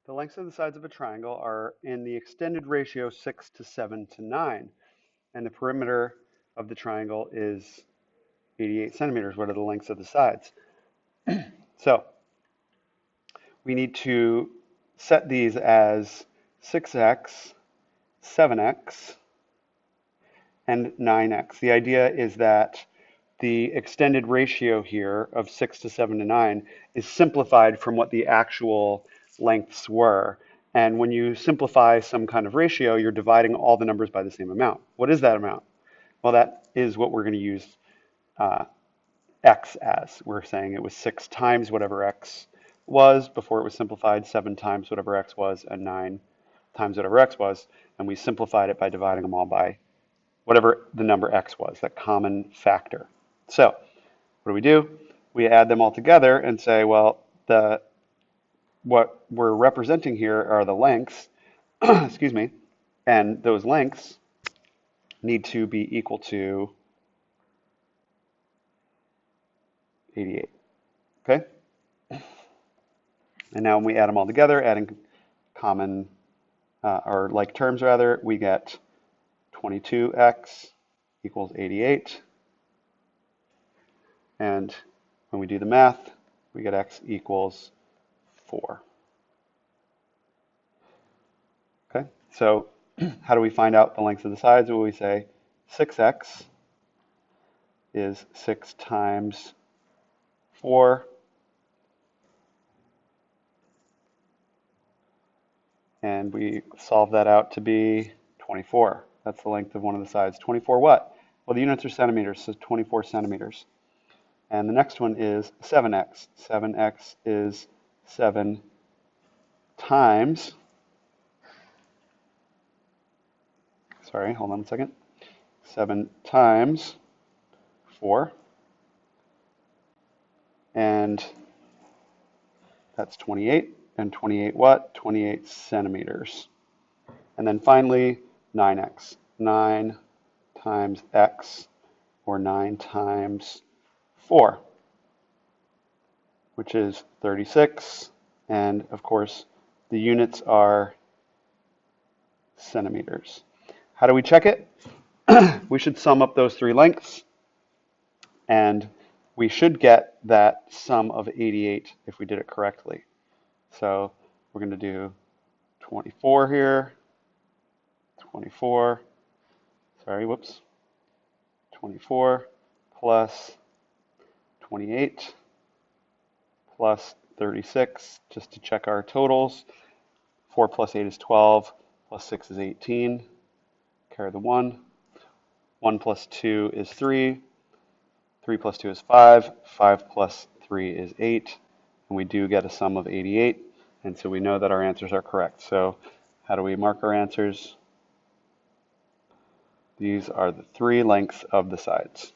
The lengths of the sides of a triangle are in the extended ratio 6 to 7 to 9. And the perimeter of the triangle is 88 centimeters. What are the lengths of the sides? So we need to set these as 6x, 7x, and 9x. The idea is that the extended ratio here of 6 to 7 to 9 is simplified from what the actual lengths were. And when you simplify some kind of ratio, you're dividing all the numbers by the same amount. What is that amount? Well, that is what we're going to use x as. We're saying it was 6 times whatever x was before it was simplified, 7 times whatever x was, and 9 times whatever x was. And we simplified it by dividing them all by whatever the number x was, that common factor. So what do? We add them all together and say, well, what we're representing here are the lengths, excuse me, and those lengths need to be equal to 88. Okay? And now when we add them all together, adding common, or like terms rather, we get 22x equals 88. And when we do the math, we get x equals 4. Okay, so how do we find out the length of the sides? Well, we say 6x is 6 times 4, and we solve that out to be 24. That's the length of one of the sides. 24 what? Well, the units are centimeters, so 24 centimeters. And the next one is 7x. 7x is 7 times, sorry, hold on a second, 7 times 4, and that's 28, and 28 what? 28 centimeters. And then finally, 9x. 9 times x, or 9 times 4, which is 36, and of course the units are centimeters. How do we check it? We should sum up those three lengths, and we should get that sum of 88 if we did it correctly. So we're going to do 24 here, 24, sorry, whoops, 24 plus 28 plus 36, just to check our totals. 4 plus 8 is 12, plus 6 is 18, carry the 1. 1 plus 2 is 3, 3 plus 2 is 5, 5 plus 3 is 8, and we do get a sum of 88, and so we know that our answers are correct. So how do we mark our answers? These are the three lengths of the sides.